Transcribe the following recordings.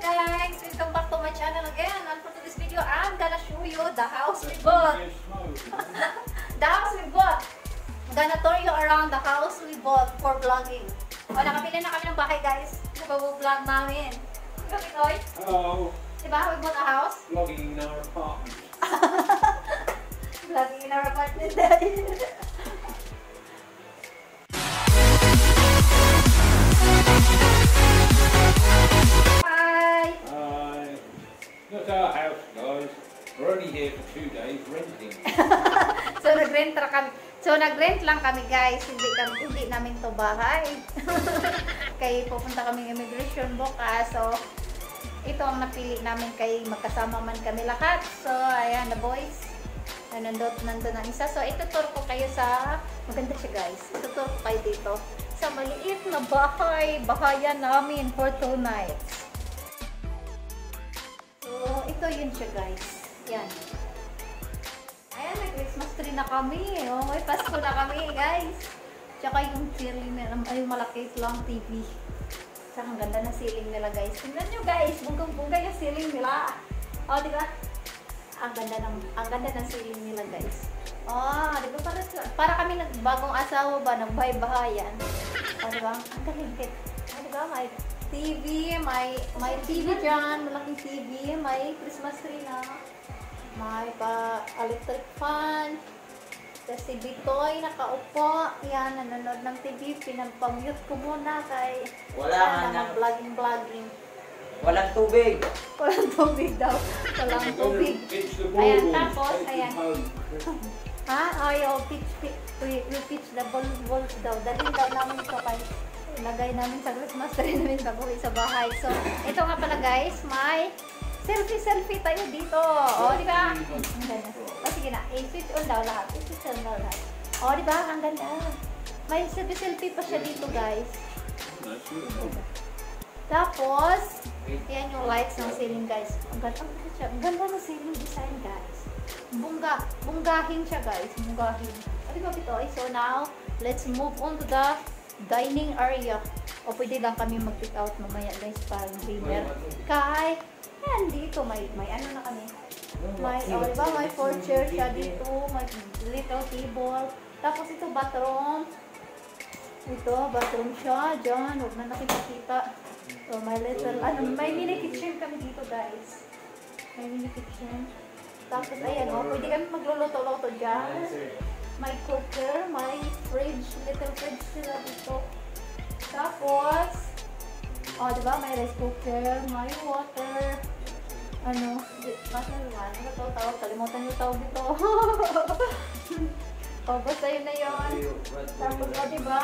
guys! Welcome back to my channel again. And for today's video, I'm gonna show you the house we bought. The house we bought. I'm gonna tour you around the house we bought for vlogging. O, nakapili na kami ng bahay guys. Vlog namin. Diba, Pinoy? Hello. Diba, we bought a house? Vlogging in our apartment. Vlogging in our apartment dahil. That's our house, guys. We're only here for 2 days renting. So nag-rent lang kami guys. Hindi namin to bahay. Kaya pupunta kami immigration bukas. So ito ang napili namin kay magkasama man kami lahat. So ayan the boys. Nandun ang isa. So ituturo ko kayo sa maganda siya guys. Ituturo ko kayo dito sa maliit na bahay. Bahayan namin for 2 nights. So, ito yun siya guys. Yan. Ayan, may Christmas tree na kami. Oh, may Pasko na kami guys. Tsaka yung ceiling nila, ay malaki lang TV. Tsaka ang ganda na ceiling nila guys. Tingnan nyo guys, bunggang-bungga yung ceiling nila. Oh, di ba? Ang ganda ng ceiling nila guys. Oh, di ba para kami nagbagong asawa ba, nagbahay-bahayan. Oh, di ba? Ang galing. Oh, di ba? May TV, may TV dyan, malaking TV, may Christmas tree na, may electric fan, kasi Bitoy nakaupo, yan, nanonood ng TV, pinapamute ko muna kay wala nga vlogging. Walang tubig. Walang tubig daw, walang tubig. Ayan, tapos, ayan. Ha? Ay, we pitch the balls daw, dalhin daw namin ito kay lagay namin sa Christmas tree namin sa bahay. So, ito nga pala guys, may selfie tayo dito. O, di ba? Ang ganda. O, sige na. I-switch on daw lahat. I-switch on daw lahat. O, di ba? Ang ganda. May selfie pa siya dito guys. Tapos, yan yung lights ng ceiling guys. Ang ganda ng ceiling design guys. Bunggahin siya guys. Bunggahin. O, di ba Pitoy? So, now, let's move on to the dining area. O pwede lang kami mag-pick out mamaya guys parang dinner. Kay, yan dito may ano na kami. May, diba? May 4 chairs siya dito. May little table. Tapos ito bathroom. Ito, bathroom siya. Diyan, huwag na nakikita. So, may little, may mini kitchen kami dito guys. May mini kitchen. Tapos ayan, pwede kami magluluto-luto dyan. May cooker, may fridge, little fridge sila dito. Tapos, diba? May rice cooker, may water. Ano to tawag? Kalimutan yung tawag dito. Basta yun na yun. Tapos, diba?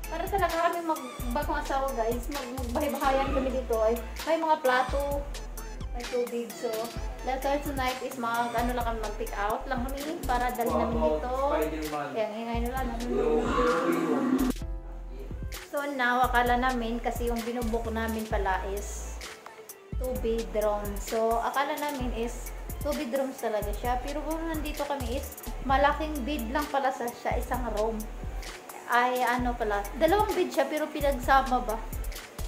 Para talaga kami magbagong asawa guys, magbahay-bahayan kami dito. May mga plato, may tubig. So, later tonight is lang kami mag-pick out lang kami para dalhin namin dito. Kaya ingay nila. So now, akala namin kasi yung binubok namin pala is 2 bedrooms. So, akala namin is 2 bedrooms talaga siya. Pero kung nandito kami is malaking bed lang pala siya, isang room. Ay ano pala, 2 bed siya pero pinagsama ba?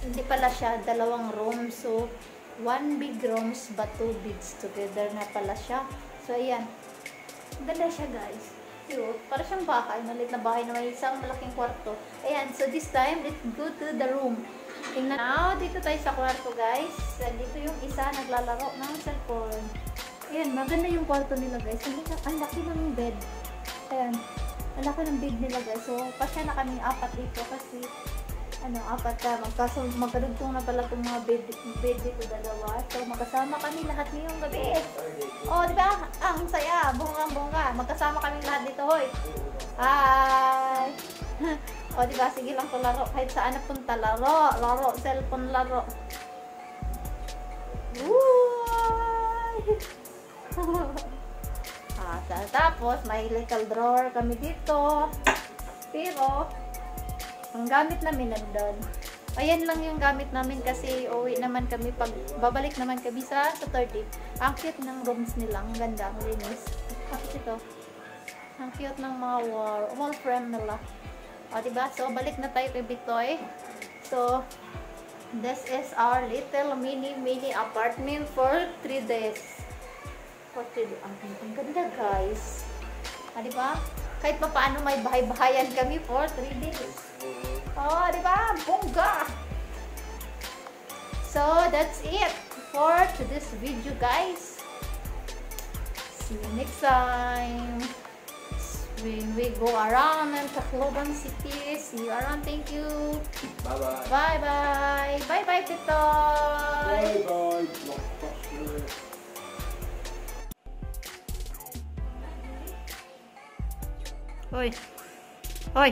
Hindi pala siya, 2 room. So, 1 big rooms but 2 beds together na pala siya. So, ayan. Ganda siya, guys. Cute. Para siyang bahay. Maliit na bahay na may isang malaking kwarto. Ayan. So, this time, let's go to the room. Tingnan. Now, dito tayo sa kwarto, guys. Dito yung isa naglalaro ng cellphone. Ayan. Maganda yung kwarto nila, guys. Ang laki ng bed. Ayan. Ang laki ng bed nila, guys. So, pasya na kaming 4 dito kasi 4 magkadugtong na pala itong mga bed dito 2. So, magkasama kami lahat ngayong gabi. O, diba? Ang saya. Bunga-bunga. Magkasama kami lahat dito, hoy. Hi! O, diba? Sige lang to laro. Kahit saan na punta, laro. Laro. Cellphone laro. Wooy! Tapos, may little drawer kami dito. Pero, ang gamit namin nandun. Ayan lang yung gamit namin kasi uwi naman kami babalik naman kami sa 30. Ang cute ng rooms nila. Ang ganda. Ang linis. Tapos ito. Ang cute ng mga wall frame nila. O, diba? So, balik na tayo kay Bitoy. So, This is our little mini apartment for 3 days. For 3 days. Ang ganda, guys. Di ba? Kahit pa paano may bahay-bahayan kami for 3 days. Oh, di ba? Bongga! So, that's it for today's video, guys. See you next time. When we go around in Tacloban City. See you around. Thank you. Bye-bye. Bye-bye. Bye-bye, Pitoy. Bye-bye. Hoy. Hoy.